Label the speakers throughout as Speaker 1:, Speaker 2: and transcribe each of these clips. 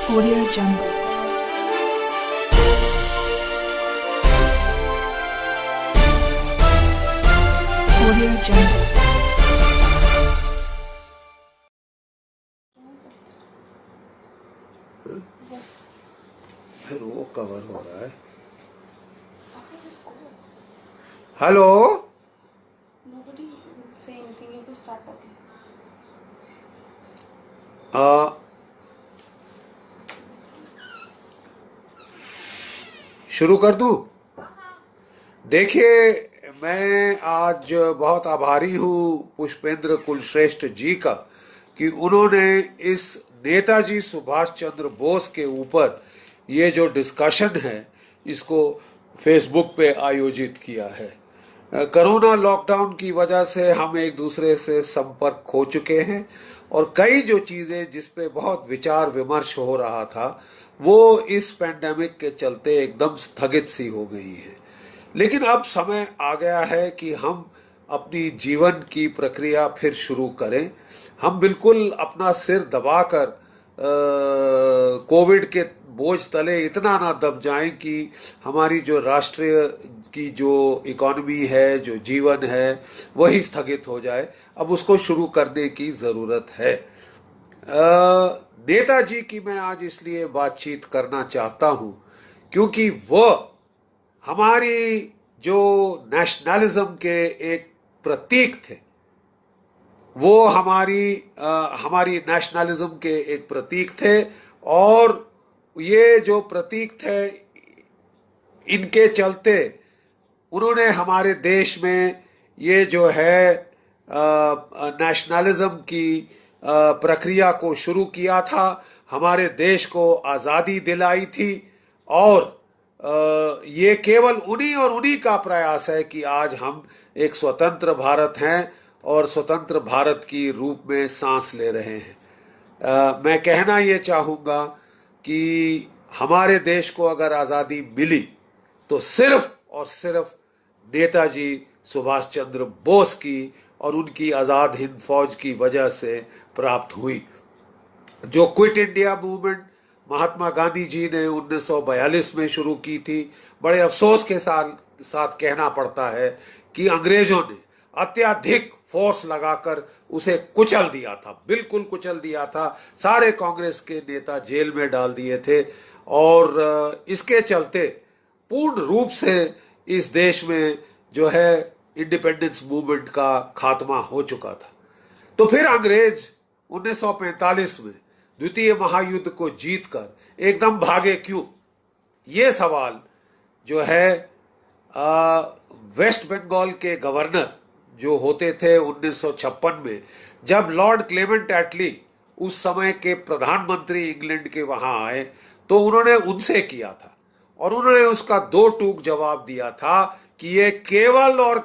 Speaker 1: Audio Jungle. Audio Jungle.
Speaker 2: फिर वो cover हो रहा है। Hello,
Speaker 3: Nobody will say anything. You have to start talking.
Speaker 2: शुरू कर दूं? देखिए, मैं आज बहुत आभारी हूँ पुष्पेंद्र कुलश्रेष्ठ जी का कि उन्होंने इस नेताजी सुभाष चंद्र बोस के ऊपर ये जो डिस्कशन है इसको फेसबुक पे आयोजित किया है। कोरोना लॉकडाउन की वजह से हम एक दूसरे से संपर्क खो चुके हैं और कई जो चीजें जिस पे बहुत विचार विमर्श हो रहा था वो इस पैंडेमिक के चलते एकदम स्थगित सी हो गई है। लेकिन अब समय आ गया है कि हम अपनी जीवन की प्रक्रिया फिर शुरू करें। हम बिल्कुल अपना सिर दबाकर कोविड के बोझ तले इतना ना दब जाएं कि हमारी जो राष्ट्रीय की जो इकोनॉमी है, जो जीवन है, वही स्थगित हो जाए। अब उसको शुरू करने की जरूरत है। नेताजी की मैं आज इसलिए बातचीत करना चाहता हूं क्योंकि वो हमारी जो नेशनलिज्म के एक प्रतीक थे, वो हमारी नेशनलिज्म के एक प्रतीक थे और ये जो प्रतीक थे इनके चलते उन्होंने हमारे देश में ये जो है नेशनलिज्म की प्रक्रिया को शुरू किया था, हमारे देश को आज़ादी दिलाई थी और ये केवल उन्हीं और उन्हीं का प्रयास है कि आज हम एक स्वतंत्र भारत हैं और स्वतंत्र भारत की रूप में सांस ले रहे हैं। मैं कहना ये चाहूँगा कि हमारे देश को अगर आज़ादी मिली तो सिर्फ और सिर्फ नेताजी सुभाष चंद्र बोस की और उनकी आज़ाद हिंद फौज की वजह से प्राप्त हुई। जो quit India movement Mahatma Gandhi ji ने 1942 में शुरू की थी, बड़े अफसोस के साथ कहना पड़ता है कि अंग्रेजों ने अत्यधिक फोर्स लगाकर उसे कुचल दिया था, बिल्कुल कुचल दिया था। सारे कांग्रेस के नेता जेल में डाल दिए थे और इसके चलते पूर्ण रूप से इस देश में जो है इंडिपेंडेंस मूवमेंट का खात्मा हो चुका था। तो फिर अंग्रेज 1945 में द्वितीय महायुद्ध को जीतकर एकदम भागे क्यों? ये सवाल जो है वेस्ट बंगाल के गवर्नर जो होते थे 1956 में, जब लॉर्ड क्लेमेंट एटली उस समय के प्रधानमंत्री इंग्लैंड के वहां आए तो उन्होंने उनसे किया था और उन्होंने उसका दो टूक जवाब दिया था कि ये केवल और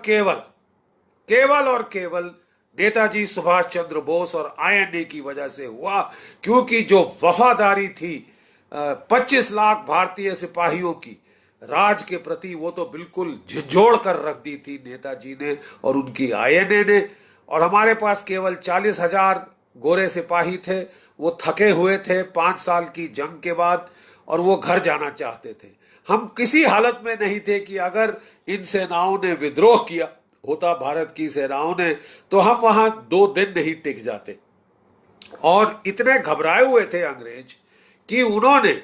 Speaker 2: केवल नेताजी सुभाष चंद्र बोस और आईएनए की वजह से हुआ, क्योंकि जो वफादारी थी 25 लाख भारतीय सिपाहियों की राज के प्रति, वो तो बिल्कुल झिझोड़ कर रख दी थी नेताजी ने और उनकी आईएनए ने। और हमारे पास केवल 40,000 गोरे सिपाही थे। वो थके हुए थे 5 साल की जंग के बाद और वो घर जाना चाहते थे। हम किसी हालत में नहीं थे कि अगर इन सेनाओं ने विद्रोह किया होता, भारत की सेनाओं ने, तो हम वहां 2 दिन नहीं टिक जाते। और इतने घबराए हुए थे अंग्रेज कि उन्होंने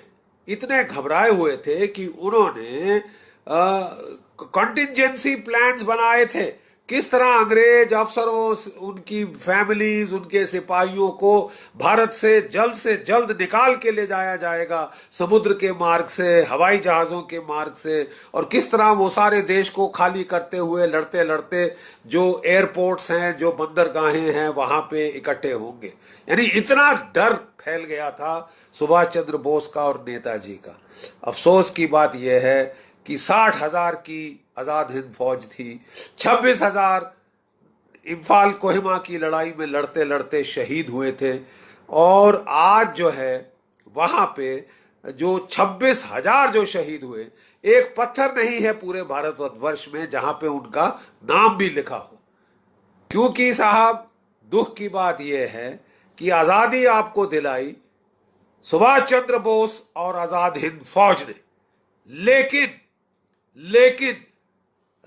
Speaker 2: कंटिजेंसी प्लान्स बनाए थे। किस तरह अंग्रेज अफसरों, उनकी फैमिलीज, उनके सिपाहियों को भारत से जल्द निकाल के ले जाया जाएगा, समुद्र के मार्ग से, हवाई जहाजों के मार्ग से, और किस तरह वो सारे देश को खाली करते हुए लड़ते लड़ते जो एयरपोर्ट्स हैं, जो बंदरगाहें हैं, वहां पे इकट्ठे होंगे। यानी इतना डर फैल गया था सुभाष चंद्र बोस का और नेताजी का। अफसोस की बात यह है कि 60,000 की आजाद हिंद फौज थी, 26,000 इम्फाल कोहिमा की लड़ाई में लड़ते लड़ते शहीद हुए थे और आज जो है वहां पे जो 26,000 जो शहीद हुए, एक पत्थर नहीं है पूरे भारतवर्ष में जहां पे उनका नाम भी लिखा हो। क्योंकि साहब दुख की बात यह है कि आजादी आपको दिलाई सुभाष चंद्र बोस और आजाद हिंद फौज ने। लेकिन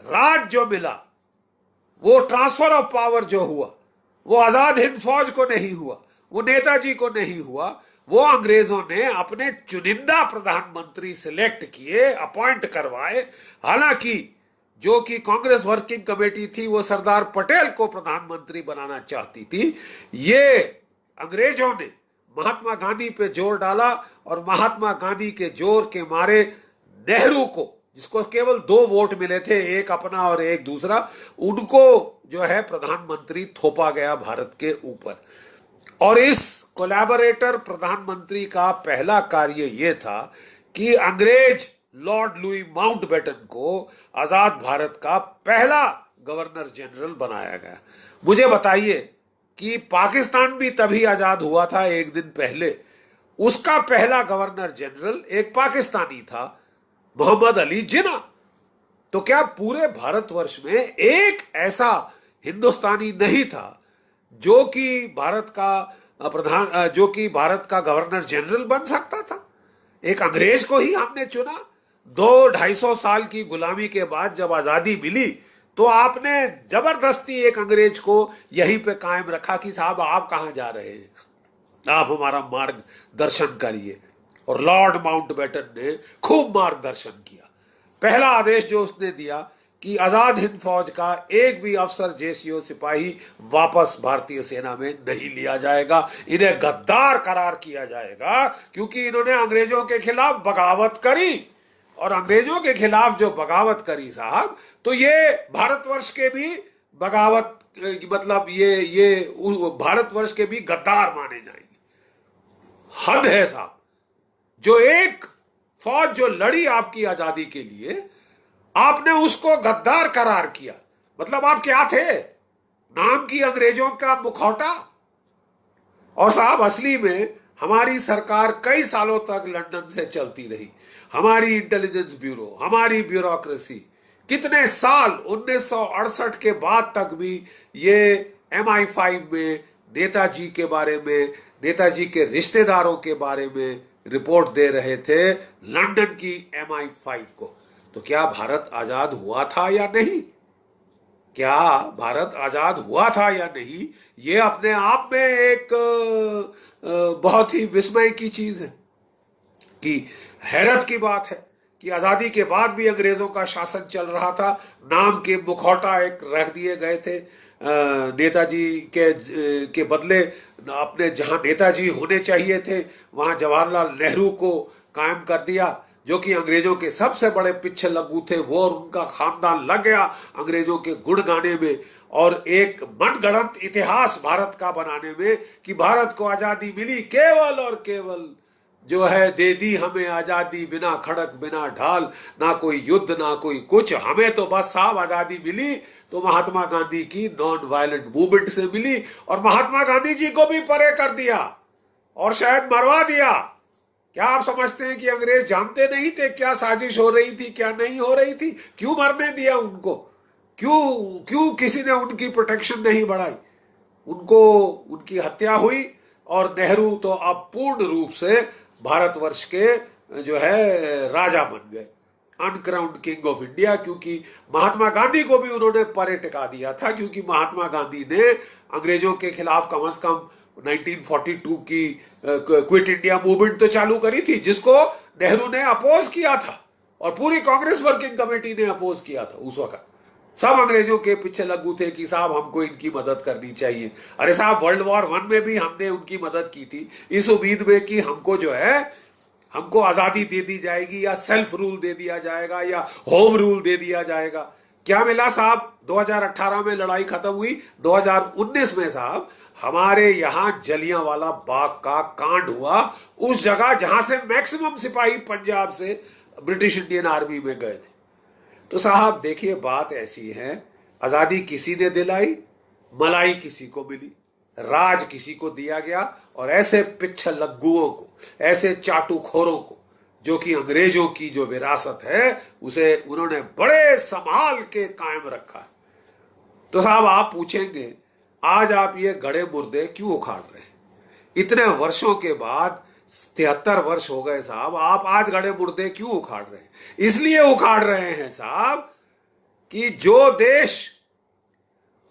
Speaker 2: राज जो मिला, वो ट्रांसफर ऑफ पावर जो हुआ, वो आजाद हिंद फौज को नहीं हुआ, वो नेताजी को नहीं हुआ, वो अंग्रेजों ने अपने चुनिंदा प्रधानमंत्री सिलेक्ट किए, अपॉइंट करवाए। हालांकि जो कि कांग्रेस वर्किंग कमेटी थी वो सरदार पटेल को प्रधानमंत्री बनाना चाहती थी। ये अंग्रेजों ने महात्मा गांधी पे जोर डाला और महात्मा गांधी के जोर के मारे नेहरू को, जिसको केवल 2 वोट मिले थे, एक अपना और एक दूसरा, उनको जो है प्रधानमंत्री थोपा गया भारत के ऊपर। और इस कोलैबोरेटर प्रधानमंत्री का पहला कार्य यह था कि अंग्रेज लॉर्ड लुई माउंटबेटन को आजाद भारत का पहला गवर्नर जनरल बनाया गया। मुझे बताइए कि पाकिस्तान भी तभी आजाद हुआ था, एक दिन पहले। उसका पहला गवर्नर जनरल एक पाकिस्तानी था, मोहम्मद अली जिन्ना। तो क्या पूरे भारतवर्ष में एक ऐसा हिंदुस्तानी नहीं था जो कि भारत का गवर्नर जनरल बन सकता था? एक अंग्रेज को ही हमने चुना। 200-250 साल की गुलामी के बाद जब आजादी मिली तो आपने जबरदस्ती एक अंग्रेज को यहीं पे कायम रखा कि साहब आप कहां जा रहे हैं, आप हमारा मार्गदर्शन करिए। और लॉर्ड माउंटबेटन ने खूब मार्गदर्शन किया। पहला आदेश जो उसने दिया कि आजाद हिंद फौज का एक भी अफसर, जेसीओ, सिपाही वापस भारतीय सेना में नहीं लिया जाएगा, इन्हें गद्दार करार किया जाएगा, क्योंकि इन्होंने अंग्रेजों के खिलाफ बगावत करी। और अंग्रेजों के खिलाफ जो बगावत करी साहब, तो ये भारतवर्ष के भी बगावत, मतलब ये भारतवर्ष के भी गद्दार माने जाएंगे। हद है साहब। जो एक फौज जो लड़ी आपकी आजादी के लिए, आपने उसको गद्दार करार किया। मतलब आप क्या थे? नाम की अंग्रेजों का मुखौटा। और साहब असली में हमारी सरकार कई सालों तक लंदन से चलती रही। हमारी इंटेलिजेंस ब्यूरो, हमारी ब्यूरोक्रेसी कितने साल, 1968 के बाद तक भी ये MI5 में नेताजी के बारे में, नेताजी के रिश्तेदारों के बारे में रिपोर्ट दे रहे थे लंदन की MI5 को। तो क्या भारत आजाद हुआ था या नहीं? क्या भारत आजाद हुआ था या नहीं? ये अपने आप में एक बहुत ही विस्मय की चीज है, कि हैरत की बात है कि आजादी के बाद भी अंग्रेजों का शासन चल रहा था। नाम के मुखौटा एक रख दिए गए थे नेताजी के बदले। अपने जहां नेताजी होने चाहिए थे वहां जवाहरलाल नेहरू को कायम कर दिया, जो कि अंग्रेजों के सबसे बड़े पीछे लग्गू थे। वो और उनका खानदान लग गया अंग्रेजों के गुण गाने में और एक मनगढ़ंत इतिहास भारत का बनाने में कि भारत को आजादी मिली केवल और केवल जो है दे दी हमें आजादी, बिना खड़क बिना ढाल, ना कोई युद्ध ना कोई कुछ, हमें तो बस साहब आजादी मिली तो महात्मा गांधी की नॉन वायलेंट मूवमेंट से मिली। और महात्मा गांधी जी को भी परे कर दिया और शायद मरवा दिया। क्या आप समझते हैं कि अंग्रेज जानते नहीं थे क्या साजिश हो रही थी, क्या नहीं हो रही थी? क्यों मरने दिया उनको? क्यों किसी ने उनकी प्रोटेक्शन नहीं बढ़ाई? उनको, उनकी हत्या हुई और नेहरू तो अब पूर्ण रूप से भारतवर्ष के जो है राजा बन गए, अनक्राउंड किंग ऑफ इंडिया। क्योंकि महात्मा गांधी को भी उन्होंने परे टिका दिया था, क्योंकि महात्मा गांधी ने अंग्रेजों के खिलाफ कम से कम 1942 की क्विट इंडिया मूवमेंट तो चालू करी थी, जिसको नेहरू ने अपोज किया था और पूरी कांग्रेस वर्किंग कमेटी ने अपोज किया था। उस वक्त सब अंग्रेजों के पीछे लगू थे कि साहब हमको इनकी मदद करनी चाहिए। अरे साहब वर्ल्ड वॉर 1 में भी हमने उनकी मदद की थी इस उम्मीद में कि हमको जो है, हमको आजादी दे दी जाएगी या सेल्फ रूल दे दिया जाएगा या होम रूल दे दिया जाएगा। क्या मिला साहब? 2018 में लड़ाई खत्म हुई, 2019 में साहब हमारे यहां जलियांवाला बाग का कांड हुआ, उस जगह जहां से मैक्सिमम सिपाही पंजाब से ब्रिटिश इंडियन आर्मी में गए थे। तो साहब देखिए बात ऐसी है, आजादी किसी ने दिलाई, मलाई किसी को मिली, राज किसी को दिया गया और ऐसे पिच्छल लग्गुओं को, ऐसे चाटुखोरों को, जो कि अंग्रेजों की जो विरासत है उसे उन्होंने बड़े संभाल के कायम रखा है। तो साहब आप पूछेंगे आज आप ये गड़े मुर्दे क्यों उखाड़ रहे हैं? इतने वर्षों के बाद 73 वर्ष हो गए साहब, आप आज गड़े मुर्दे क्यों उखाड़ रहे हैं? इसलिए उखाड़ रहे हैं साहब कि जो देश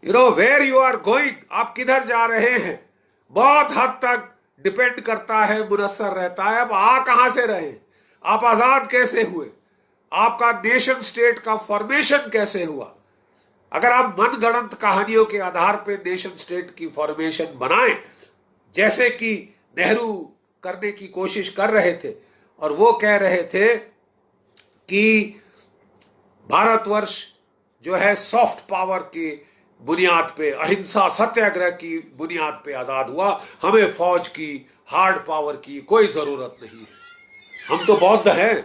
Speaker 2: वेयर यू आर गोइंग, आप किधर जा रहे हैं, बहुत हद तक डिपेंड करता है, मुनस्सर रहता है। अब आ कहां से रहे, आप आजाद कैसे हुए, आपका नेशन स्टेट का फॉर्मेशन कैसे हुआ? अगर आप मनगढ़ंत कहानियों के आधार पर नेशन स्टेट की फॉर्मेशन बनाएं, जैसे कि नेहरू करने की कोशिश कर रहे थे, और वो कह रहे थे कि भारतवर्ष जो है सॉफ्ट पावर की बुनियाद पे, अहिंसा सत्याग्रह की बुनियाद पे आजाद हुआ, हमें फौज की, हार्ड पावर की कोई जरूरत नहीं है, हम तो बौद्ध हैं,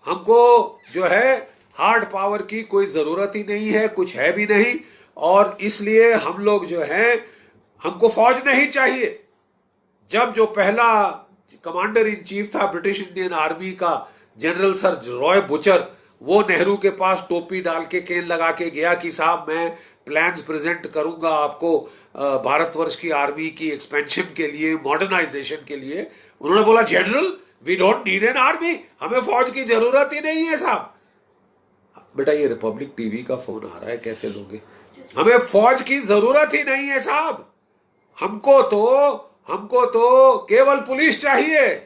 Speaker 2: हमको जो है हार्ड पावर की कोई जरूरत ही नहीं है, कुछ है भी नहीं, और इसलिए हम लोग जो है, हमको फौज नहीं चाहिए। जब जो पहला कमांडर इन चीफ था ब्रिटिश इंडियन आर्मी का, जनरल सर रॉय बुचर, वो नेहरू के पास टोपी डाल के केन लगा के गया कि साहब मैं प्लान्स प्रेजेंट करूंगा आपको भारतवर्ष की आर्मी की एक्सपेंशन के लिए, मॉडर्नाइजेशन के लिए। उन्होंने बोला general we don't need an army, हमें फौज की जरूरत ही नहीं है साहब। बेटा ये रिपब्लिक टीवी का फोन आ रहा है, कैसे लोगे? हमें फौज की जरूरत ही नहीं है साहब, हमको तो केवल पुलिस चाहिए।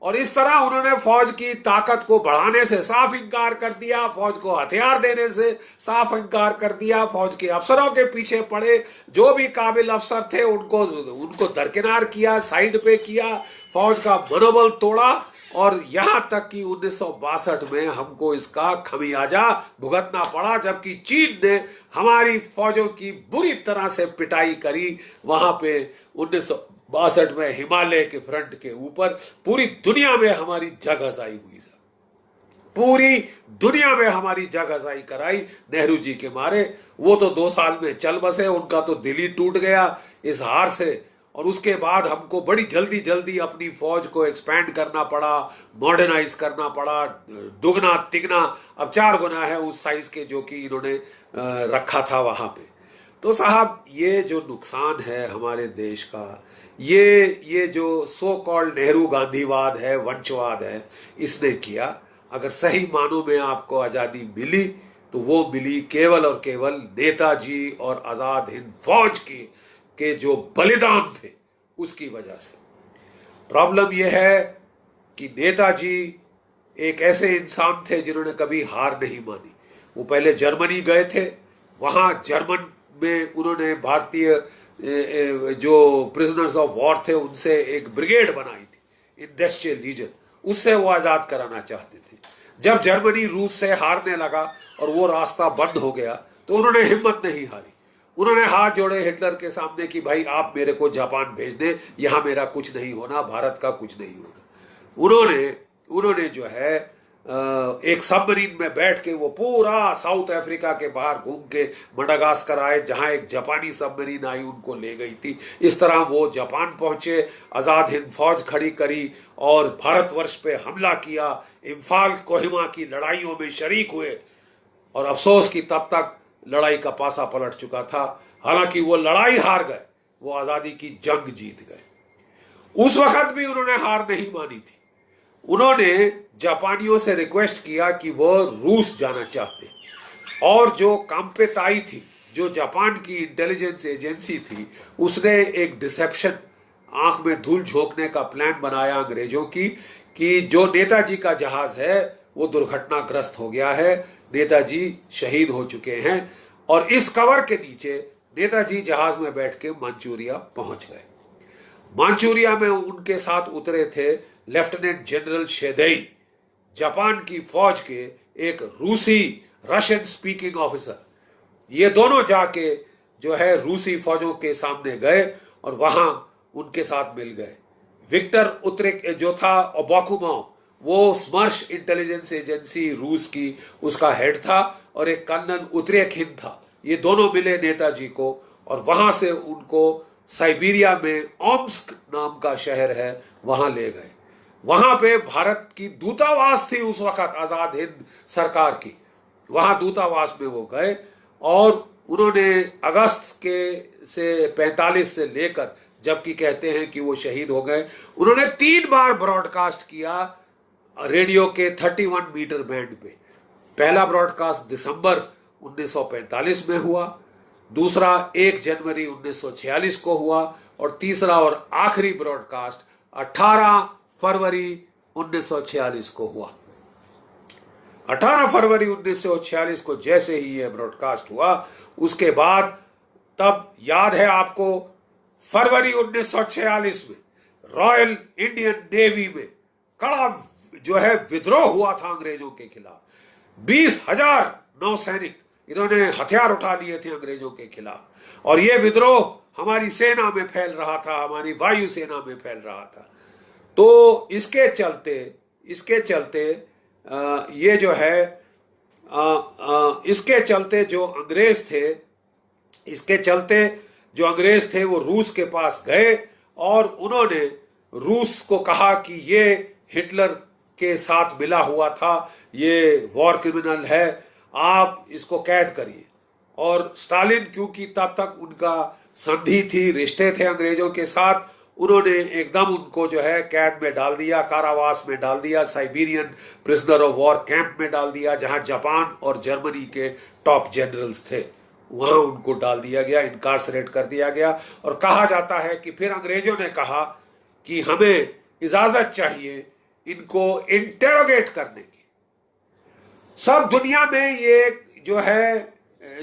Speaker 2: और इस तरह उन्होंने फौज की ताकत को बढ़ाने से साफ इनकार कर दिया, फौज को हथियार देने से साफ इनकार कर दिया, फौज के अफसरों के पीछे पड़े, जो भी काबिल अफसर थे उनको दरकिनार किया, साइड पे किया, फौज का मनोबल तोड़ा, और यहां तक कि 1962 में हमको इसका खमियाजा भुगतना पड़ा, जबकि चीन ने हमारी फौजों की बुरी तरह से पिटाई करी। वहां पे 1962 में हिमालय के फ्रंट के ऊपर पूरी दुनिया में हमारी जगहसाई हुई सर, पूरी दुनिया में हमारी जगहसाई कराई नेहरू जी के मारे। वो तो 2 साल में चल बसे, उनका तो दिल ही टूट गया इस हार से। और उसके बाद हमको बड़ी जल्दी अपनी फौज को एक्सपैंड करना पड़ा, मॉडर्नाइज करना पड़ा, दुगना तिगना, अब 4 गुना है उस साइज के जो कि इन्होंने रखा था वहां पे। तो साहब ये जो नुकसान है हमारे देश का, ये जो सो कॉल्ड नेहरू गांधीवाद है, वंशवाद है, इसने किया। अगर सही मानों में आपको आजादी मिली तो वो मिली केवल और केवल नेताजी और आजाद हिंद फौज के जो बलिदान थे उसकी वजह से। प्रॉब्लम यह है कि नेताजी एक ऐसे इंसान थे जिन्होंने कभी हार नहीं मानी। वो पहले जर्मनी गए थे, वहां जर्मन में उन्होंने भारतीय जो प्रिजनर्स ऑफ वॉर थे उनसे एक ब्रिगेड बनाई थी, इंडस्ट्रियल लीजन, उससे वो आजाद कराना चाहते थे। जब जर्मनी रूस से हारने लगा और वो रास्ता बंद हो गया तो उन्होंने हिम्मत नहीं हारी, उन्होंने हाथ जोड़े हिटलर के सामने कि भाई आप मेरे को जापान भेज दें, यहां मेरा कुछ नहीं होना, भारत का कुछ नहीं होना। उन्होंने जो है एक सबमरीन में बैठ के वो पूरा साउथ अफ्रीका के बाहर घूम के मडागास्कर आए, जहां एक जापानी सबमरीन आई उनको ले गई थी। इस तरह वो जापान पहुंचे, आजाद हिंद फौज खड़ी करी और भारतवर्ष पे हमला किया, इम्फाल कोहिमा की लड़ाइयों में शरीक हुए। और अफसोस कि तब तक लड़ाई का पासा पलट चुका था, हालांकि वो लड़ाई हार गए, वो आजादी की जंग जीत गए। उस वक्त भी उन्होंने हार नहीं मानी थी। उन्होंने जापानियों से रिक्वेस्ट किया कि वो रूस जाना चाहते, और जो कांपेताई थी, जो जापान की इंटेलिजेंस एजेंसी थी, उसने एक डिसेप्शन, आंख में धूल झोंकने का प्लान बनाया अंग्रेजों की कि जो नेताजी का जहाज है वो दुर्घटनाग्रस्त हो गया है, नेताजी शहीद हो चुके हैं। और इस कवर के नीचे नेताजी जहाज में बैठ के मांचूरिया पहुंच गए। मांचूरिया में उनके साथ उतरे थे लेफ्टिनेंट जनरल शेदेई, जापान की फौज के एक रूसी रशियन स्पीकिंग ऑफिसर। ये दोनों जाके जो है रूसी फौजों के सामने गए और वहां उनके साथ मिल गए। विक्टर उत्रेक जो था ओबाकुमाव, वो स्मर्श इंटेलिजेंस एजेंसी रूस की, उसका हेड था, और एक कर्नल उत्रेखिन था। ये दोनों मिले नेताजी को और वहां से उनको साइबेरिया में ओम्स्क नाम का शहर है वहां ले गए। वहां पे भारत की दूतावास थी उस वक्त, आजाद हिंद सरकार की, वहां दूतावास में वो गए और उन्होंने अगस्त के से 45 से लेकर जबकि कहते हैं कि वो शहीद हो गए। उन्होंने 3 बार ब्रॉडकास्ट किया रेडियो के 31 मीटर बैंड पे। पहला ब्रॉडकास्ट दिसंबर 1945 में हुआ, दूसरा 1 जनवरी 1946 को हुआ और तीसरा और आखिरी ब्रॉडकास्ट 18 फरवरी 1946 को हुआ। 18 फरवरी 1946 को जैसे ही यह ब्रॉडकास्ट हुआ, उसके बाद तब याद है आपको फरवरी 1946 में रॉयल इंडियन नेवी में कड़ा जो है विद्रोह हुआ था अंग्रेजों के खिलाफ। 20,000 नौसैनिक इन्होंने हथियार उठा लिए थे अंग्रेजों के खिलाफ और यह विद्रोह हमारी सेना में फैल रहा था, हमारी वायु सेना में फैल रहा था। तो इसके चलते ये जो है इसके चलते जो अंग्रेज थे वो रूस के पास गए और उन्होंने रूस को कहा कि ये हिटलर के साथ मिला हुआ था, ये वॉर क्रिमिनल है, आप इसको कैद करिए। और स्टालिन क्योंकि तब तक उनका संधि थी, रिश्ते थे अंग्रेजों के साथ, उन्होंने एकदम उनको जो है कैद में डाल दिया, कारावास में डाल दिया, Siberian prisoner of war camp में डाल दिया, जहां जापान और जर्मनी के टॉप जनरल्स थे, वहां उनको डाल दिया गया, इनकार्सरेट कर दिया गया। और कहा जाता है कि फिर अंग्रेजों ने कहा कि हमें इजाजत चाहिए इनको इंटेरोगेट करने की। सब दुनिया में ये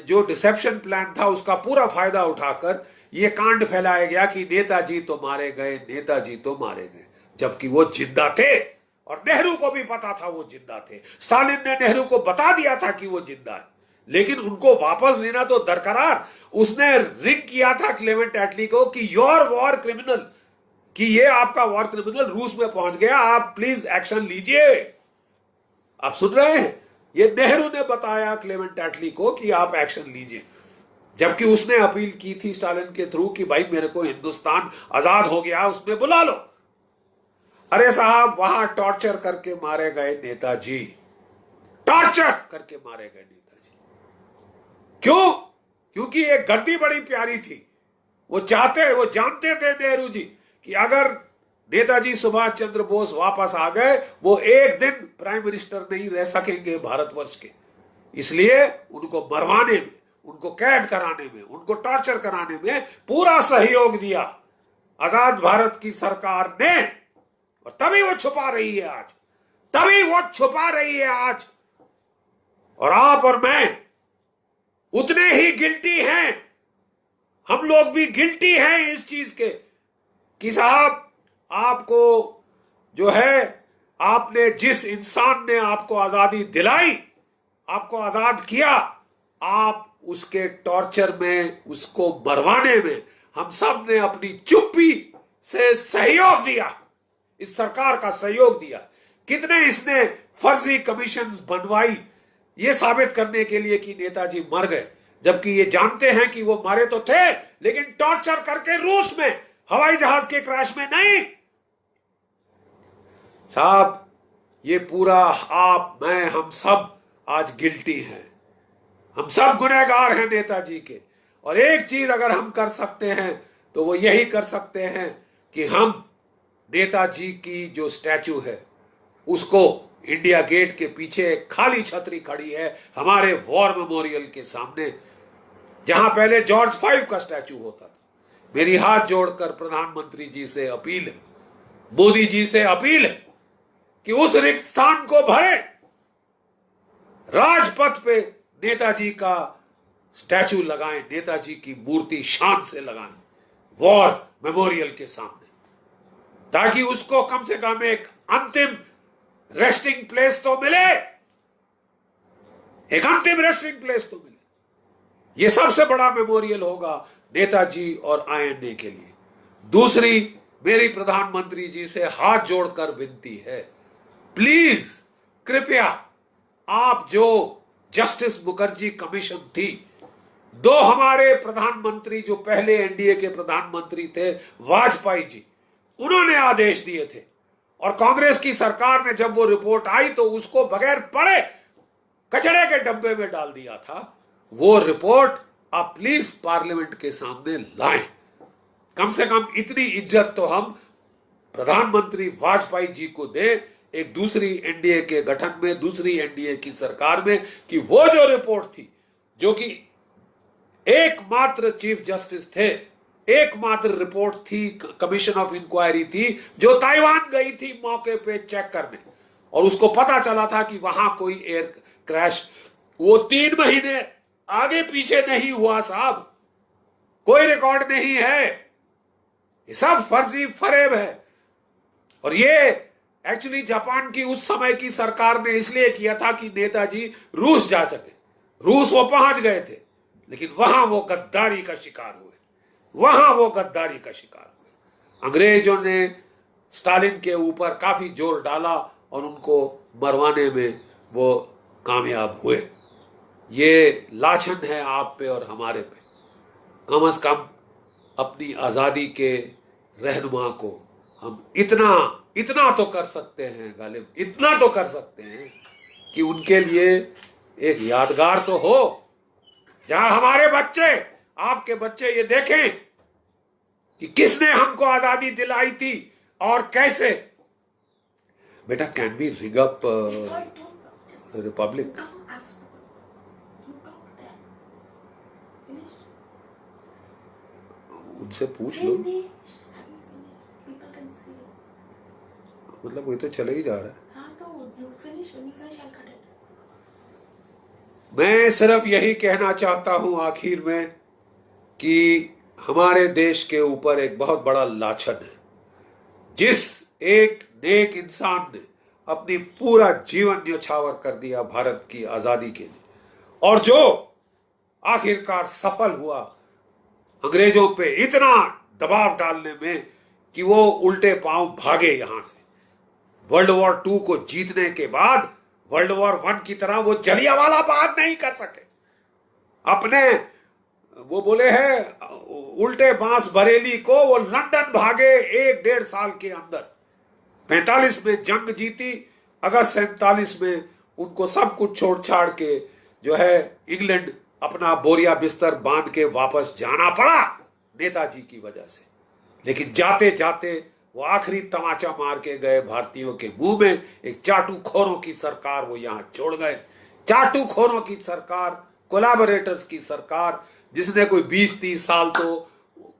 Speaker 2: जो डिसेप्शन प्लान था उसका पूरा फायदा उठाकर ये कांड फैलाया गया कि नेताजी तो मारे गए, नेताजी तो मारे गए, जबकि वो जिंदा थे और नेहरू को भी पता था वो जिंदा थे। स्टालिन ने नेहरू को बता दिया था कि वो जिंदा है, लेकिन उनको वापस लेना तो दरकरार। उसने रिंग किया था क्लेमेंट एटली को कि योर वॉर क्रिमिनल, कि ये आपका वॉर क्रिमिनल रूस में पहुंच गया, आप प्लीज एक्शन लीजिए। आप सुन रहे हैं, ये नेहरू ने बताया क्लेमेंट एटली को कि आप एक्शन लीजिए, जबकि उसने अपील की थी स्टालिन के थ्रू कि भाई मेरे को हिंदुस्तान आजाद हो गया, उसमें बुला लो। अरे साहब, वहां टॉर्चर करके मारे गए नेताजी, टॉर्चर करके मारे गए नेताजी। क्यों? क्योंकि एक गद्दी बड़ी प्यारी थी। वो जानते थे नेहरू जी कि अगर नेताजी सुभाष चंद्र बोस वापस आ गए, वो एक दिन प्राइम मिनिस्टर नहीं रह सकेंगे भारतवर्ष के। इसलिए उनको मरवाने में, उनको कैद कराने में, उनको टॉर्चर कराने में पूरा सहयोग दिया आजाद भारत की सरकार ने। और तभी वो छुपा रही है आज, और आप और मैं उतने ही गिल्टी हैं, हम लोग भी गिल्टी हैं इस चीज के कि साहब आपको जो है, आपने जिस इंसान ने आपको आजादी दिलाई, आपको आजाद किया, आप उसके टॉर्चर में, उसको मरवाने में हम सब ने अपनी चुप्पी से सहयोग दिया, इस सरकार का सहयोग दिया। कितने इसने फर्जी कमीशंस बनवाई ये साबित करने के लिए कि नेताजी मर गए, जबकि ये जानते हैं कि वो मरे तो थे, लेकिन टॉर्चर करके रूस में हवाई जहाज के क्रैश में नहीं। साहब, ये पूरा आप, मैं, हम सब आज गिल्टी हैं, हम सब गुनहगार हैं नेताजी के। और एक चीज अगर हम कर सकते हैं तो वो यही कर सकते हैं कि हम नेताजी की जो स्टैचू है उसको, इंडिया गेट के पीछे खाली छतरी खड़ी है हमारे वॉर मेमोरियल के सामने, जहां पहले जॉर्ज 5 का स्टैचू होता था। मेरी हाथ जोड़कर प्रधानमंत्री जी से अपील है, मोदी जी से अपील है कि उस रिक्त स्थान को भरे, राजपथ पे नेताजी का स्टैचू लगाएं, नेताजी की मूर्ति शान से लगाएं वॉर मेमोरियल के सामने, ताकि उसको कम से कम एक अंतिम रेस्टिंग प्लेस तो मिले, एक अंतिम रेस्टिंग प्लेस तो मिले। यह सबसे बड़ा मेमोरियल होगा नेताजी और आईएनए के लिए। दूसरी, मेरी प्रधानमंत्री जी से हाथ जोड़कर विनती है, प्लीज कृपया आप जो जस्टिस मुखर्जी कमीशन थी, 2 हमारे प्रधानमंत्री जो पहले एनडीए के प्रधानमंत्री थे, वाजपेयी जी, उन्होंने आदेश दिए थे, और कांग्रेस की सरकार ने जब वो रिपोर्ट आई तो उसको बगैर पढ़े कचड़े के डब्बे में डाल दिया था। वो रिपोर्ट आप प्लीज पार्लियामेंट के सामने लाएं, कम से कम इतनी इज्जत तो हम प्रधानमंत्री वाजपेयी जी को दे एक दूसरी एनडीए के गठन में, दूसरी एनडीए की सरकार में, कि वो जो रिपोर्ट थी, जो कि एकमात्र चीफ जस्टिस थे, एकमात्र रिपोर्ट थी, कमीशन ऑफ इंक्वायरी थी, जो ताइवान गई थी मौके पे चेक करने, और उसको पता चला था कि वहां कोई एयर क्रैश, वो 3 महीने आगे पीछे नहीं हुआ साहब, कोई रिकॉर्ड नहीं है, ये सब फर्जी फरेब है। और ये एक्चुअली जापान की उस समय की सरकार ने इसलिए किया था कि नेताजी रूस जा सके। रूस वो पहुंच गए थे, लेकिन वहां वो गद्दारी का शिकार हुए, वहां वो गद्दारी का शिकार हुए। अंग्रेजों ने स्टालिन के ऊपर काफी जोर डाला और उनको मरवाने में वो कामयाब हुए। ये लाछन है आप पे और हमारे पे। कम से कम अपनी आजादी के रहनुमा को हम इतना तो कर सकते हैं गालिब, इतना तो कर सकते हैं कि उनके लिए एक यादगार तो हो, जहां हमारे बच्चे, आपके बच्चे ये देखें कि किसने हमको आजादी दिलाई थी और कैसे। बेटा, can be rig up Republic? उनसे पूछ लो, मतलब वो तो चले ही जा रहा है।
Speaker 3: हाँ, तो you finish, when you finish, I'll cut it.
Speaker 2: मैं सिर्फ यही कहना चाहता हूं आखिर में कि हमारे देश के ऊपर एक बहुत बड़ा लाछन है। जिस एक नेक इंसान ने अपनी पूरा जीवन न्यौछावर कर दिया भारत की आजादी के लिए, और जो आखिरकार सफल हुआ अंग्रेजों पे इतना दबाव डालने में कि वो उल्टे पांव भागे यहां से। वर्ल्ड वॉर 2 को जीतने के बाद वर्ल्ड वॉर 1 की तरह वो जलियांवाला बाग नहीं कर सके। अपने वो बोले हैं उल्टे बांस बरेली को, वो लंदन भागे 1-1.5 साल के अंदर। 45 में जंग जीती, अगस्त 47 में उनको सब कुछ छोड़ छाड़ के जो है इंग्लैंड अपना बोरिया बिस्तर बांध के वापस जाना पड़ा नेताजी की वजह से। लेकिन जाते जाते वो आखिरी तमाचा मार के गए भारतीयों के मुंह में। एक चाटुखोरों की सरकार वो यहां छोड़ गए, चाटुखोरों की सरकार, कोलैबोरेटर्स की सरकार, जिसने कोई 20-30 साल तो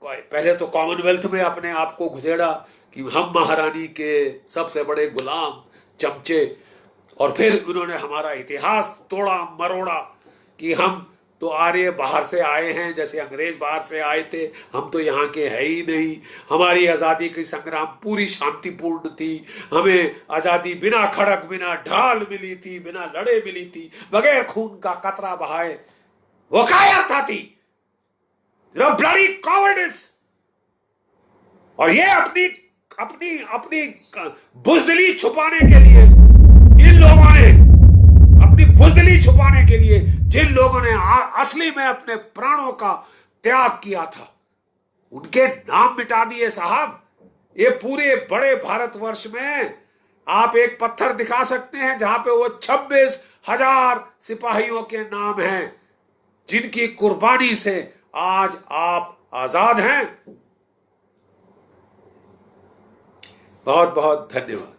Speaker 2: पहले तो कॉमनवेल्थ में अपने आप को घुसेड़ा कि हम महारानी के सबसे बड़े गुलाम, चमचे, और फिर उन्होंने हमारा इतिहास तोड़ा मरोड़ा कि हम तो आर्य बाहर से आए हैं, जैसे अंग्रेज बाहर से आए थे, हम तो यहाँ के है ही नहीं। हमारी आजादी की संग्राम पूरी शांतिपूर्ण थी, हमें आजादी बिना खड़क, बिना ढाल मिली थी, बिना लड़े मिली थी, बगैर खून का कतरा बहाए। वो कायरता थी, ब्लडी कॉवर्डिस। और ये अपनी अपनी अपनी बुज़दिली छुपाने के लिए इन लोगों ने, अपनी बुज़दिली छुपाने के लिए जिन लोगों ने असली में अपने प्राणों का त्याग किया था, उनके नाम मिटा दिए साहब। ये पूरे बड़े भारतवर्ष में आप एक पत्थर दिखा सकते हैं जहां पे वो 26,000 सिपाहियों के नाम हैं, जिनकी कुर्बानी से आज आप आजाद हैं। बहुत बहुत धन्यवाद।